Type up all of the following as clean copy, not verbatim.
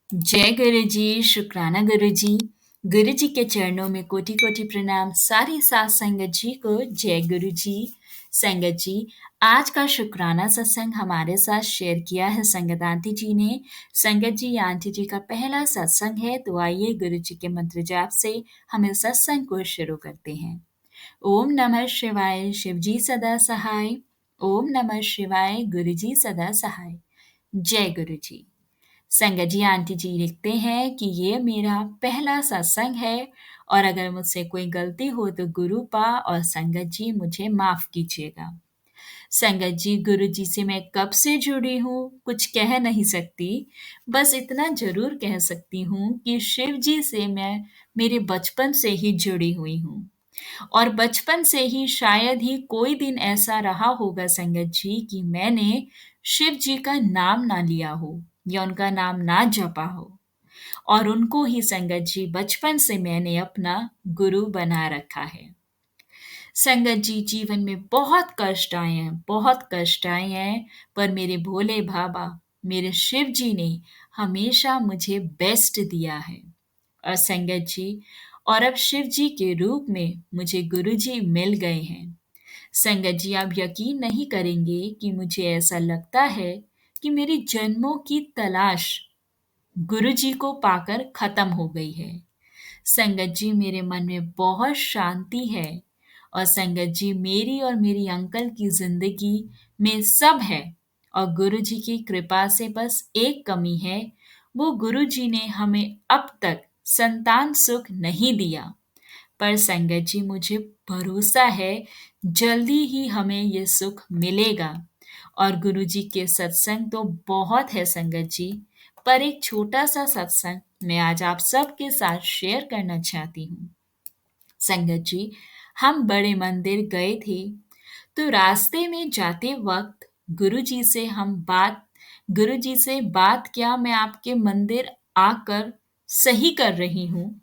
जय गुरु जी, शुक्राना गुरु जी। गुरु जी के चरणों में कोटि कोटि प्रणाम। सारी साथ संगत जी को जय गुरु जी। संगत जी, आज का शुक्राना सत्संग हमारे साथ शेयर किया है संगत आंटी जी ने। संगत जी, ये आंटी जी का पहला सत्संग है, तो आइए गुरु जी के मंत्र जाप से हम इस सत्संग को शुरू करते हैं। ओम नमः शिवाय, शिव जी सदा सहाय। ओम नमः शिवाय, गुरु जी सदा सहाय। जय गुरु जी। संगत जी, आंटी जी लिखते हैं कि ये मेरा पहला सत्संग है और अगर मुझसे कोई गलती हो तो गुरु पा और संगत जी मुझे माफ कीजिएगा। संगत जी, गुरु जी से मैं कब से जुड़ी हूँ कुछ कह नहीं सकती, बस इतना जरूर कह सकती हूँ कि शिव जी से मैं मेरे बचपन से ही जुड़ी हुई हूँ। और बचपन से ही शायद ही कोई दिन ऐसा रहा होगा संगत जी कि मैंने शिव जी का नाम ना लिया हो या उनका नाम ना जपा हो। और उनको ही संगत जी बचपन से मैंने अपना गुरु बना रखा है। संगत जी, जीवन में बहुत कष्ट आए हैं, बहुत कष्ट आए हैं, पर मेरे भोले बाबा, मेरे शिव जी ने हमेशा मुझे बेस्ट दिया है। और संगत जी, और अब शिव जी के रूप में मुझे गुरु जी मिल गए हैं। संगत जी, आप यकीन नहीं करेंगे कि मुझे ऐसा लगता है कि मेरी जन्मों की तलाश गुरु जी को पाकर खत्म हो गई है। संगत जी, मेरे मन में बहुत शांति है और संगत जी, मेरी और मेरी अंकल की जिंदगी में सब है और गुरु जी की कृपा से बस एक कमी है, वो गुरु जी ने हमें अब तक संतान सुख नहीं दिया। पर संगत जी, मुझे भरोसा है जल्दी ही हमें ये सुख मिलेगा। और गुरु जी के सत्संग तो बहुत है संगत जी, पर एक छोटा सा सत्संग मैं आज आप सबके साथ शेयर करना चाहती हूँ। संगत जी, हम बड़े मंदिर गए थे, तो रास्ते में जाते वक्त गुरु जी से बात क्या मैं आपके मंदिर आकर सही कर रही हूँ।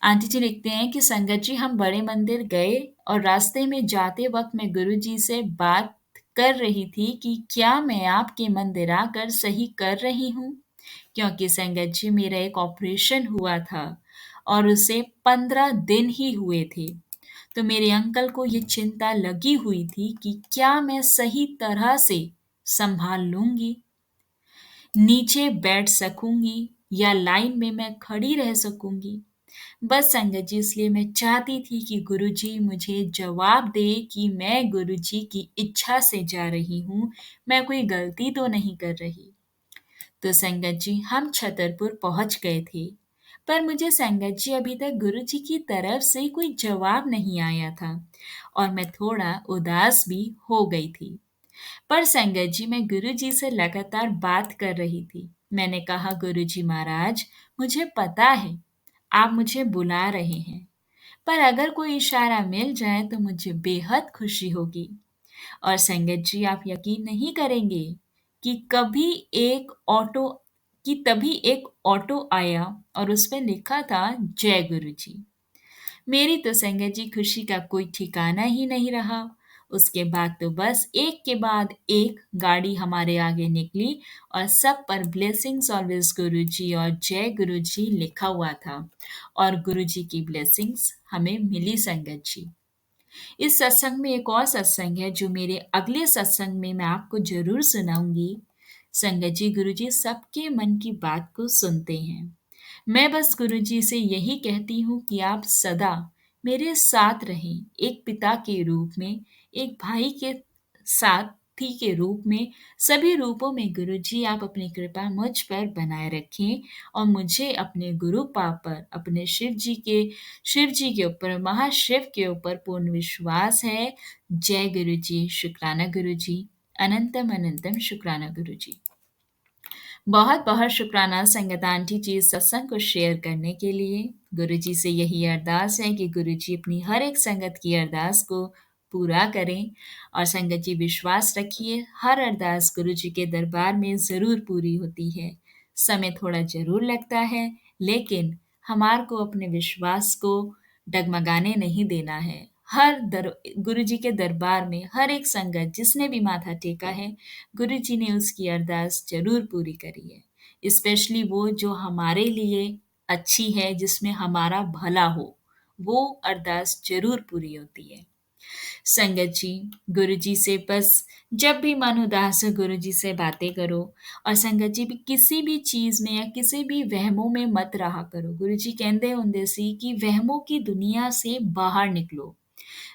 आंटी जी लिखते हैं कि संगत जी, हम बड़े मंदिर गए और रास्ते में जाते वक्त मैं गुरु जी से बात कर रही थी कि क्या मैं आपके मंदिर आकर सही कर रही हूँ, क्योंकि संगत जी, मेरा एक ऑपरेशन हुआ था और उसे 15 दिन ही हुए थे। तो मेरे अंकल को ये चिंता लगी हुई थी कि क्या मैं सही तरह से संभाल लूंगी, नीचे बैठ सकूंगी या लाइन में मैं खड़ी रह सकूंगी। बस संगत जी, इसलिए मैं चाहती थी कि गुरुजी मुझे जवाब दे कि मैं गुरुजी की इच्छा से जा रही हूँ, मैं कोई गलती तो नहीं कर रही। तो संगत जी, हम छतरपुर पहुंच गए थे, पर मुझे संगत जी अभी तक गुरुजी की तरफ से कोई जवाब नहीं आया था और मैं थोड़ा उदास भी हो गई थी। पर संगत जी, मैं गुरुजी से लगातार बात कर रही थी। मैंने कहा, गुरुजी महाराज, मुझे पता है आप मुझे बुला रहे हैं, पर अगर कोई इशारा मिल जाए तो मुझे बेहद खुशी होगी। और संगत जी, आप यकीन नहीं करेंगे कि तभी एक ऑटो आया और उस पे लिखा था जय गुरु जी। मेरी तो संगत जी खुशी का कोई ठिकाना ही नहीं रहा। उसके बाद तो बस एक के बाद एक गाड़ी हमारे आगे निकली और सब पर ब्लेसिंग्स ऑलवेज गुरु जी और जय गुरु जी लिखा हुआ था और गुरु जी की ब्लेसिंग्स हमें मिली संगत जी। इस सत्संग में एक और सत्संग है जो मेरे अगले सत्संग में मैं आपको जरूर सुनाऊंगी। संगत जी, गुरु जी सबके मन की बात को सुनते हैं। मैं बस गुरुजी से यही कहती हूँ कि आप सदा मेरे साथ रहें, एक पिता के रूप में, एक भाई के साथी के रूप में, सभी रूपों में गुरुजी आप अपनी कृपा मुझ पर बनाए रखें और मुझे अपने गुरु पाप पर, अपने शिव जी के ऊपर, महाशिव के ऊपर पूर्ण विश्वास है। जय गुरुजी, शुक्राना गुरुजी, अनंतम अनंतम शुक्राना गुरुजी। बहुत बहुत शुक्राना संगत आंटी जी इस सत्संग को शेयर करने के लिए। गुरु जी से यही अरदास है कि गुरु जी अपनी हर एक संगत की अरदास को पूरा करें और संगत जी विश्वास रखिए, हर अरदास गुरु जी के दरबार में ज़रूर पूरी होती है। समय थोड़ा ज़रूर लगता है, लेकिन हमार को अपने विश्वास को डगमगाने नहीं देना है। गुरु जी के दरबार में हर एक संगत जिसने भी माथा टेका है, गुरु जी ने उसकी अरदास जरूर पूरी करी है। स्पेशली वो जो हमारे लिए अच्छी है, जिसमें हमारा भला हो, वो अरदास ज़रूर पूरी होती है। संगत जी, गुरु जी से बस जब भी मन उदास हो गुरु जी से बातें करो, और संगत जी भी किसी भी चीज़ में या किसी भी वहमों में मत रहा करो। गुरु जी कहते ਹੁੰਦੇ ਸੀ कि वहमों की दुनिया से बाहर निकलो।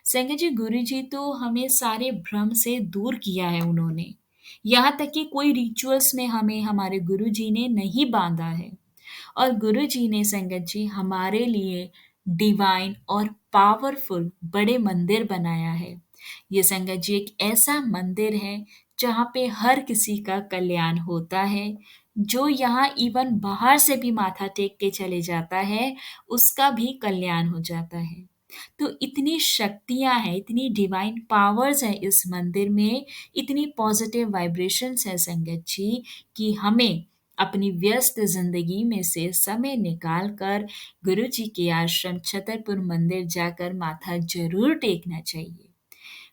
संगत जी, गुरु जी तो हमें सारे भ्रम से दूर किया है उन्होंने। यहाँ तक कि कोई रिचुअल्स में हमें हमारे गुरु जी ने नहीं बांधा है। और गुरु जी ने संगत जी हमारे लिए डिवाइन और पावरफुल बड़े मंदिर बनाया है। ये संगत जी एक ऐसा मंदिर है जहाँ पे हर किसी का कल्याण होता है। जो यहाँ इवन बाहर से भी माथा टेक के चले जाता है, उसका भी कल्याण हो जाता है। तो इतनी शक्तियाँ हैं, इतनी डिवाइन पावर्स हैं इस मंदिर में, इतनी पॉजिटिव वाइब्रेशंस हैं संगत जी, कि हमें अपनी व्यस्त ज़िंदगी में से समय निकाल कर गुरु जी के आश्रम छतरपुर मंदिर जाकर माथा ज़रूर टेकना चाहिए।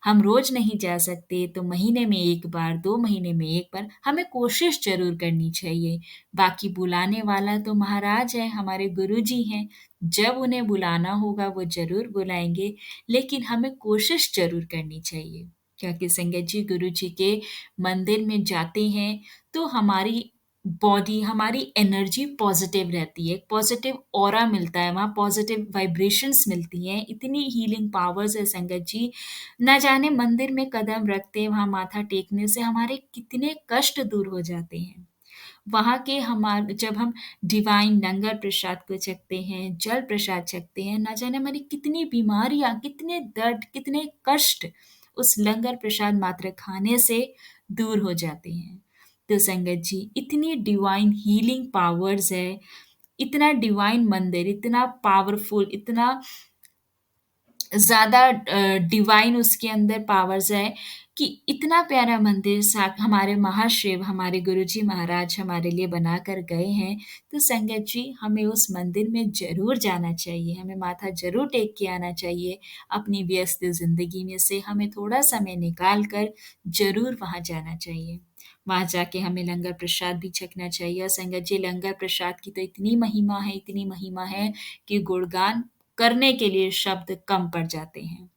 हम रोज़ नहीं जा सकते तो महीने में 1 बार, 2 महीने में 1 बार हमें कोशिश ज़रूर करनी चाहिए। बाकी बुलाने वाला तो महाराज है, हमारे गुरुजी हैं। जब उन्हें बुलाना होगा वो ज़रूर बुलाएँगे, लेकिन हमें कोशिश ज़रूर करनी चाहिए। क्योंकि संगत जी गुरु जी के मंदिर में जाते हैं तो हमारी बॉडी, हमारी एनर्जी पॉज़िटिव रहती है, एक पॉज़िटिव ऑरा मिलता है, वहाँ पॉज़िटिव वाइब्रेशंस मिलती हैं, इतनी हीलिंग पावर्स है संगत जी। ना जाने मंदिर में कदम रखते, वहाँ माथा टेकने से हमारे कितने कष्ट दूर हो जाते हैं। वहाँ के जब हम डिवाइन लंगर प्रसाद को छकते हैं, जल प्रसाद छकते हैं, ना जाने हमारी कितनी बीमारियाँ, कितने दर्द, कितने कष्ट उस लंगर प्रसाद मात्र खाने से दूर हो जाते हैं। तो संगत जी, इतनी डिवाइन हीलिंग पावर्स है, इतना डिवाइन मंदिर, इतना पावरफुल, इतना ज़्यादा डिवाइन उसके अंदर पावर्स है कि इतना प्यारा मंदिर सा हमारे महाशिव, हमारे गुरुजी महाराज हमारे लिए बना कर गए हैं। तो संगत जी, हमें उस मंदिर में ज़रूर जाना चाहिए, हमें माथा ज़रूर टेक के आना चाहिए। अपनी व्यस्त ज़िंदगी में से हमें थोड़ा समय निकाल कर ज़रूर वहाँ जाना चाहिए। वहाँ जाके हमें लंगर प्रसाद भी छकना चाहिए, और संगत जी लंगर प्रसाद की तो इतनी महिमा है कि गुणगान करने के लिए शब्द कम पड़ जाते हैं।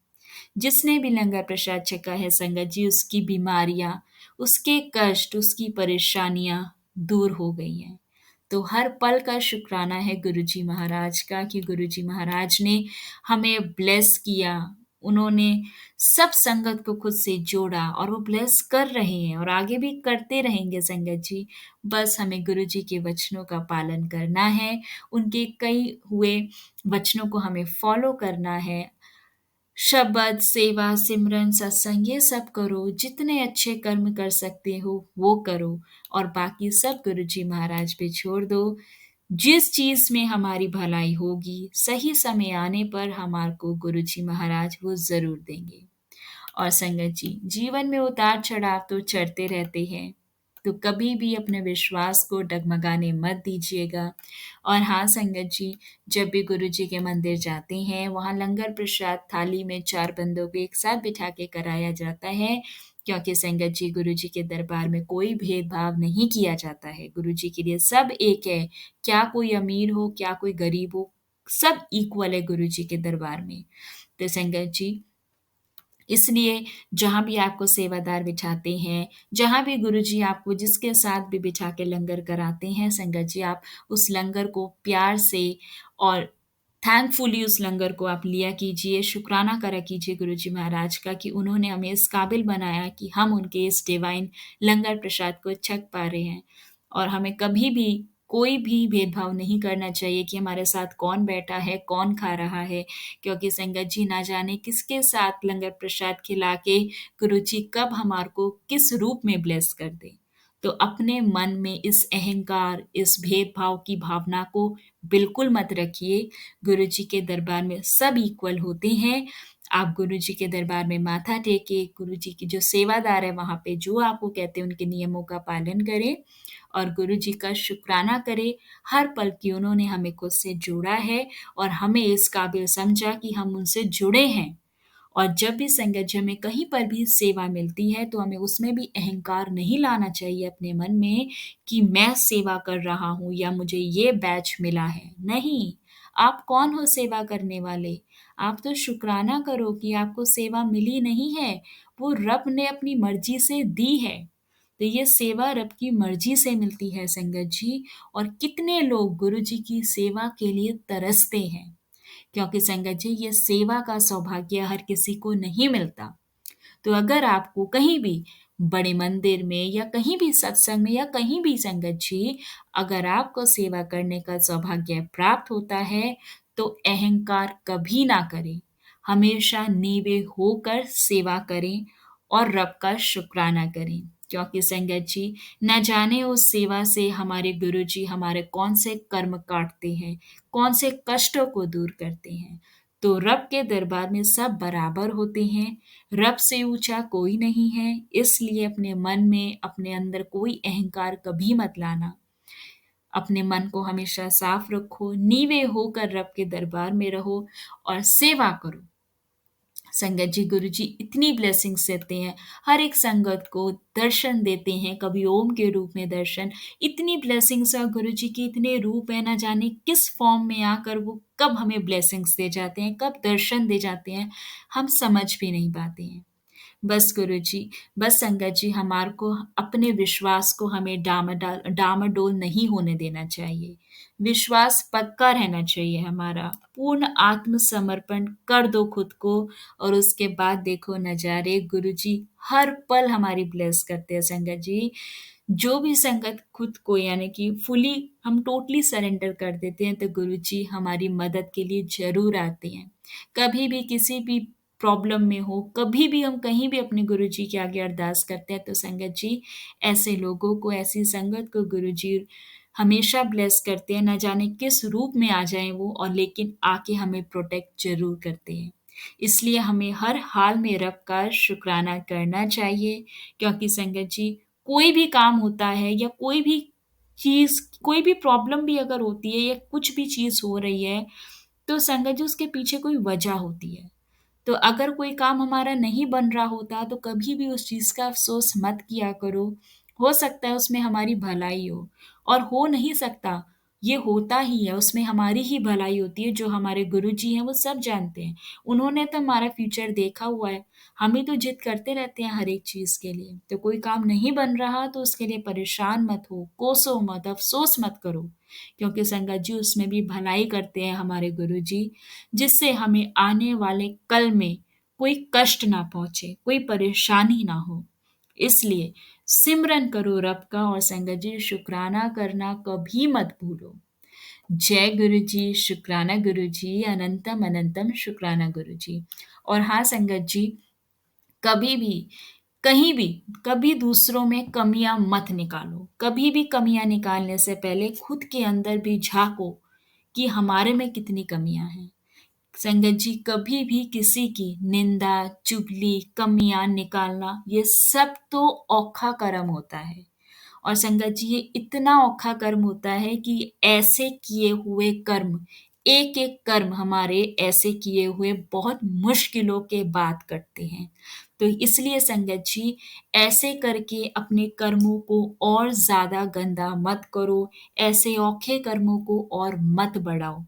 जिसने भी लंगर प्रसाद छका है संगत जी, उसकी बीमारियाँ, उसके कष्ट, उसकी परेशानियाँ दूर हो गई हैं। तो हर पल का शुक्राना है गुरुजी महाराज का कि गुरुजी महाराज ने हमें ब्लेस किया। उन्होंने सब संगत को खुद से जोड़ा और वो ब्लेस कर रहे हैं और आगे भी करते रहेंगे संगत जी। बस हमें गुरुजी के वचनों का पालन करना है, उनके कई हुए वचनों को हमें फॉलो करना है। शब्द, सेवा, सिमरन, सत्संग ये सब करो, जितने अच्छे कर्म कर सकते हो वो करो, और बाकी सब गुरुजी महाराज पे छोड़ दो। जिस चीज़ में हमारी भलाई होगी, सही समय आने पर हमारे को गुरुजी महाराज वो ज़रूर देंगे। और संगत जी, जीवन में उतार-चढ़ाव तो चढ़ते रहते हैं, तो कभी भी अपने विश्वास को डगमगाने मत दीजिएगा। और हाँ संगत जी, जब भी गुरु जी के मंदिर जाते हैं, वहाँ लंगर प्रसाद थाली में 4 बंदों को एक साथ बिठा के कराया जाता है, क्योंकि संगत जी गुरु जी के दरबार में कोई भेदभाव नहीं किया जाता है। गुरु जी के लिए सब एक है, क्या कोई अमीर हो, क्या कोई गरीब हो, सब इक्वल है गुरु जी के दरबार में। तो संगत जी, इसलिए जहाँ भी आपको सेवादार बिठाते हैं, जहाँ भी गुरुजी आपको जिसके साथ भी बिठा के लंगर कराते हैं, संगत जी आप उस लंगर को प्यार से और थैंकफुली उस लंगर को आप लिया कीजिए, शुक्राना करा कीजिए गुरुजी महाराज का कि उन्होंने हमें इस काबिल बनाया कि हम उनके इस डिवाइन लंगर प्रसाद को छक पा रहे हैं। और हमें कभी भी कोई भी भेदभाव नहीं करना चाहिए कि हमारे साथ कौन बैठा है, कौन खा रहा है, क्योंकि संगत जी ना जाने किसके साथ लंगर प्रसाद खिला के गुरु जी कब हमारे को किस रूप में ब्लेस कर दें। तो अपने मन में इस अहंकार, इस भेदभाव की भावना को बिल्कुल मत रखिए। गुरु जी के दरबार में सब इक्वल होते हैं। आप गुरु जी के दरबार में माथा टेके, गुरु जी की जो सेवादार है वहाँ पे जो आपको कहते हैं उनके नियमों का पालन करें और गुरु जी का शुक्राना करें हर पल कि उन्होंने हमें खुद से जोड़ा है और हमें इस काबिल समझा कि हम उनसे जुड़े हैं और जब भी संगत जी हमें कहीं पर भी सेवा मिलती है तो हमें उसमें भी अहंकार नहीं लाना चाहिए अपने मन में कि मैं सेवा कर रहा हूँ या मुझे ये बैच मिला है। नहीं, आप कौन हो सेवा करने वाले? आप तो शुक्राना करो कि आपको सेवा मिली नहीं है, वो रब ने अपनी मर्जी से दी है। तो ये सेवा रब की मर्जी से मिलती है संगत जी। और कितने लोग गुरु जी की सेवा के लिए तरसते हैं, क्योंकि संगत जी ये सेवा का सौभाग्य हर किसी को नहीं मिलता। तो अगर आपको कहीं भी बड़े मंदिर में या कहीं भी सत्संग में या कहीं भी संगत जी, अगर आपको सेवा करने का सौभाग्य प्राप्त होता है, तो अहंकार कभी ना करें। हमेशा नीवे होकर सेवा करें और रब का शुक्राना करें। क्योंकि संगत जी, न जाने उस सेवा से हमारे गुरुजी हमारे कौन से कर्म काटते हैं, कौन से कष्टों को दूर करते हैं। तो रब के दरबार में सब बराबर होते हैं, रब से ऊंचा कोई नहीं है। इसलिए अपने मन में, अपने अंदर कोई अहंकार कभी मत लाना। अपने मन को हमेशा साफ रखो, नीवे होकर रब के दरबार में रहो और सेवा करो। संगत जी, गुरु जी इतनी ब्लेसिंग्स देते हैं, हर एक संगत को दर्शन देते हैं, कभी ओम के रूप में दर्शन। इतनी ब्लेसिंग्स है गुरु जी की, इतने रूप है, ना जाने किस फॉर्म में आकर वो कब हमें ब्लेसिंग्स दे जाते हैं, कब दर्शन दे जाते हैं, हम समझ भी नहीं पाते हैं। बस गुरुजी, बस संगत जी, हमारे को अपने विश्वास को हमें डामाडोल नहीं होने देना चाहिए। विश्वास पक्का रहना चाहिए हमारा। पूर्ण आत्मसमर्पण कर दो खुद को और उसके बाद देखो नज़ारे। गुरुजी हर पल हमारी ब्लेस करते हैं संगत जी। जो भी संगत खुद को यानी कि फुली हम टोटली सरेंडर कर देते हैं, तो गुरुजी हमारी मदद के लिए ज़रूर आते हैं। कभी भी किसी भी प्रॉब्लम में हो, कभी भी हम कहीं भी अपने गुरुजी के आगे अरदास करते हैं, तो संगत जी ऐसे लोगों को, ऐसी संगत को गुरुजी हमेशा ब्लेस करते हैं। ना जाने किस रूप में आ जाएँ वो, और लेकिन आके हमें प्रोटेक्ट ज़रूर करते हैं। इसलिए हमें हर हाल में रब का शुक्राना करना चाहिए, क्योंकि संगत जी कोई भी काम होता है या कोई भी चीज़, कोई भी प्रॉब्लम भी अगर होती है या कुछ भी चीज़ हो रही है, तो संगत जी उसके पीछे कोई वजह होती है। तो अगर कोई काम हमारा नहीं बन रहा होता, तो कभी भी उस चीज़ का अफ़सोस मत किया करो। हो सकता है उसमें हमारी भलाई हो, और हो नहीं सकता, ये होता ही है, उसमें हमारी ही भलाई होती है। जो हमारे गुरुजी हैं वो सब जानते हैं। उन्होंने तो हमारा फ्यूचर देखा हुआ है। हम ही तो ज़िद करते रहते हैं हर एक चीज़ के लिए। तो कोई काम नहीं बन रहा तो उसके लिए परेशान मत हो, कोसो मत, अफ़सोस मत करो। क्योंकि संगत जी उसमें भी भलाई करते हैं हमारे गुरुजी, जिससे हमें आने वाले कल में कोई कष्ट ना पहुँचे, कोई परेशानी ना हो। इसलिए सिमरन करो रब का, और संगत जी शुक्राना करना कभी मत भूलो। जय गुरु जी, शुक्राना गुरु जी, अनंतम अनंतम शुक्राना गुरु जी। और हाँ संगत जी, कभी भी, कहीं भी, कभी दूसरों में कमियाँ मत निकालो। कभी भी कमियाँ निकालने से पहले खुद के अंदर भी झाँको कि हमारे में कितनी कमियाँ हैं। संगत जी कभी भी किसी की निंदा, चुगली, कमियाँ निकालना, ये सब तो औखा कर्म होता है। और संगत जी ये इतना औखा कर्म होता है कि ऐसे किए हुए कर्म, एक-एक कर्म हमारे ऐसे किए हुए बहुत मुश्किलों के बाद कटते हैं। तो इसलिए संगत जी ऐसे करके अपने कर्मों को और ज़्यादा गंदा मत करो, ऐसे औखे कर्मों को और मत बढ़ाओ।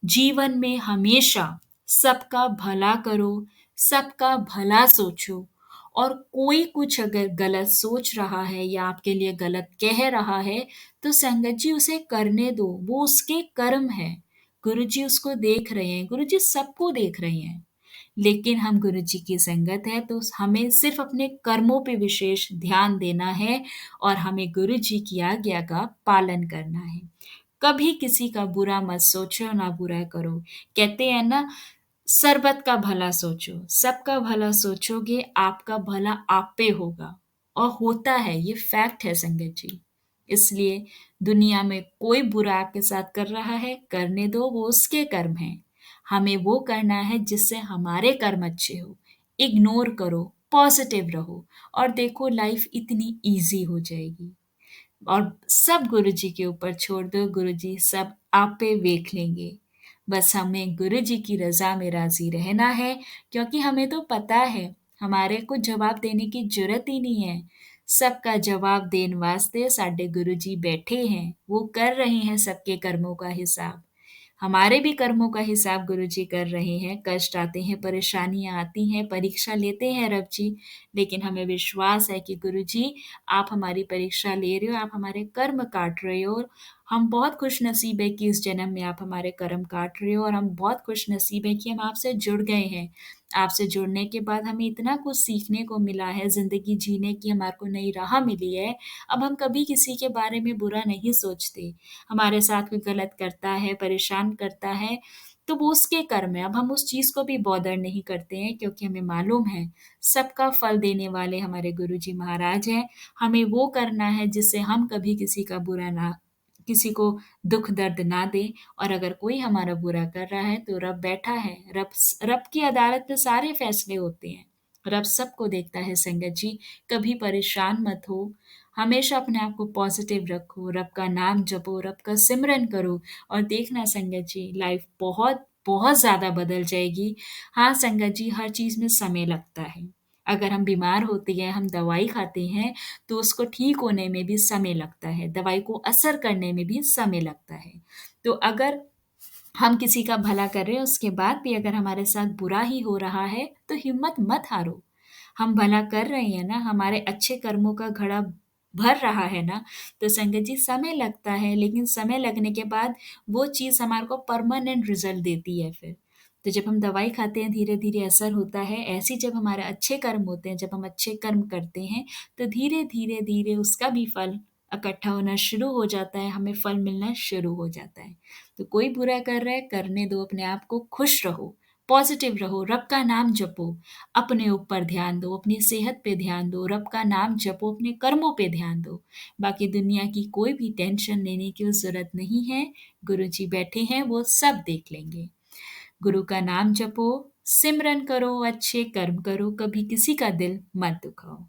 जीवन में हमेशा सबका भला करो, सबका भला सोचो, और कोई कुछ अगर गलत सोच रहा है या आपके लिए गलत कह रहा है, तो संगत जी उसे करने दो, वो उसके कर्म है। गुरुजी उसको देख रहे हैं, गुरुजी सबको देख रहे हैं। लेकिन हम गुरुजी की संगत है तो हमें सिर्फ अपने कर्मों पे विशेष ध्यान देना है और हमें गुरुजी की आज्ञा का पालन करना है। कभी किसी का बुरा मत सोचो, ना बुरा करो। कहते हैं ना, सर्बत का भला सोचो, सबका भला सोचोगे, आपका भला आप पे होगा, और होता है, ये फैक्ट है संगत जी। इसलिए दुनिया में कोई बुरा आपके साथ कर रहा है, करने दो, वो उसके कर्म हैं। हमें वो करना है जिससे हमारे कर्म अच्छे हो। इग्नोर करो, पॉजिटिव रहो, और देखो लाइफ इतनी ईज़ी हो जाएगी। और सब गुरुजी के ऊपर छोड़ दो, गुरुजी सब आप पे देख लेंगे। बस हमें गुरु जी की रज़ा में राज़ी रहना है, क्योंकि हमें तो पता है हमारे को जवाब देने की ज़रूरत ही नहीं है। सबका जवाब देन वास्ते साडे गुरु जी बैठे हैं, वो कर रहे हैं सबके कर्मों का हिसाब। हमारे भी कर्मों का हिसाब गुरुजी कर रहे हैं। कष्ट आते हैं, परेशानियाँ आती हैं, परीक्षा लेते हैं रब जी, लेकिन हमें विश्वास है कि गुरुजी आप हमारी परीक्षा ले रहे हो, आप हमारे कर्म काट रहे हो। हम बहुत खुशनसीब है कि इस जन्म में आप हमारे कर्म काट रहे हो और हम बहुत खुशनसीब है कि हम आपसे जुड़ गए हैं। आपसे जुड़ने के बाद हमें इतना कुछ सीखने को मिला है, ज़िंदगी जीने की हमारे को नई राह मिली है। अब हम कभी किसी के बारे में बुरा नहीं सोचते। हमारे साथ कोई गलत करता है, परेशान करता है, तो वो उसके कर्म है। अब हम उस चीज़ को भी बॉदर नहीं करते हैं, क्योंकि हमें मालूम है सबका फल देने वाले हमारे गुरुजी महाराज हैं। हमें वो करना है जिससे हम कभी किसी को दुःख दर्द ना दें, और अगर कोई हमारा बुरा कर रहा है तो रब बैठा है। रब की अदालत में सारे फैसले होते हैं। रब सबको देखता है संगत जी, कभी परेशान मत हो। हमेशा अपने आप को पॉजिटिव रखो, रब का नाम जपो, रब का सिमरन करो, और देखना संगत जी लाइफ बहुत बहुत ज़्यादा बदल जाएगी। हाँ संगत जी, हर चीज़ में समय लगता है। अगर हम बीमार होते हैं, हम दवाई खाते हैं, तो उसको ठीक होने में भी समय लगता है, दवाई को असर करने में भी समय लगता है। तो अगर हम किसी का भला कर रहे हैं, उसके बाद भी अगर हमारे साथ बुरा ही हो रहा है, तो हिम्मत मत हारो। हम भला कर रहे हैं ना, हमारे अच्छे कर्मों का घड़ा भर रहा है ना, तो संगत जी समय लगता है, लेकिन समय लगने के बाद वो चीज़ हमारे को परमानेंट रिज़ल्ट देती है फिर। तो जब हम दवाई खाते हैं, धीरे-धीरे असर होता है, ऐसे ही जब हमारे अच्छे कर्म होते हैं, जब हम अच्छे कर्म करते हैं, तो धीरे-धीरे उसका भी फल इकट्ठा होना शुरू हो जाता है, हमें फल मिलना शुरू हो जाता है। तो कोई बुरा कर रहा है, करने दो, अपने आप को खुश रहो, पॉज़िटिव रहो, रब का नाम जपो, अपने ऊपर ध्यान दो, अपनी सेहत पे ध्यान दो, रब का नाम जपो, अपने कर्मों पे ध्यान दो। बाकी दुनिया की कोई भी टेंशन लेने की ज़रूरत नहीं है, गुरुजी बैठे हैं, वो सब देख लेंगे। गुरु का नाम जपो, सिमरन करो, अच्छे कर्म करो, कभी किसी का दिल मत दुखाओ।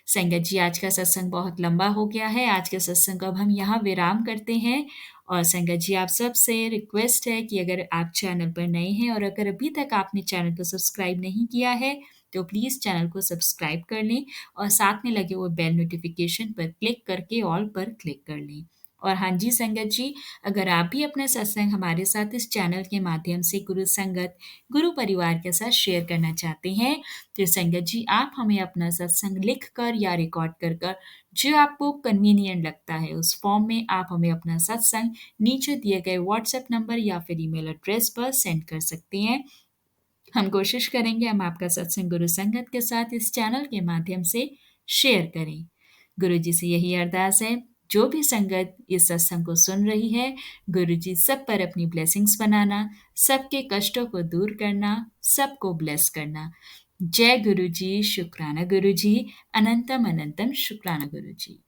संगत जी, आज का सत्संग बहुत लंबा हो गया है। आज के सत्संग को अब हम यहाँ विराम करते हैं, और संगत जी आप सबसे रिक्वेस्ट है कि अगर आप चैनल पर नए हैं और अगर अभी तक आपने चैनल को सब्सक्राइब नहीं किया है, तो प्लीज़ चैनल को सब्सक्राइब कर लें और साथ में लगे हुए बेल नोटिफिकेशन पर क्लिक करके ऑल पर क्लिक कर लें। और हाँ जी संगत जी, अगर आप भी अपना सत्संग हमारे साथ इस चैनल के माध्यम से गुरु संगत, गुरु परिवार के साथ शेयर करना चाहते हैं, तो संगत जी आप हमें अपना सत्संग लिख कर या रिकॉर्ड कर कर जो आपको कन्वीनियंट लगता है उस फॉर्म में आप हमें अपना सत्संग नीचे दिए गए व्हाट्सएप नंबर या फिर ईमेल एड्रेस पर सेंड कर सकते हैं। हम कोशिश करेंगे हम आपका सत्संग गुरु संगत के साथ इस चैनल के माध्यम से शेयर करें। गुरु जी से यही अरदास है, जो भी संगत इस सत्संग को सुन रही है, गुरु जी सब पर अपनी ब्लेसिंग्स बनाना, सबके कष्टों को दूर करना, सबको ब्लेस करना। जय गुरु जी, शुक्राना गुरु जी, अनंतम अनंतम शुक्राना गुरु जी।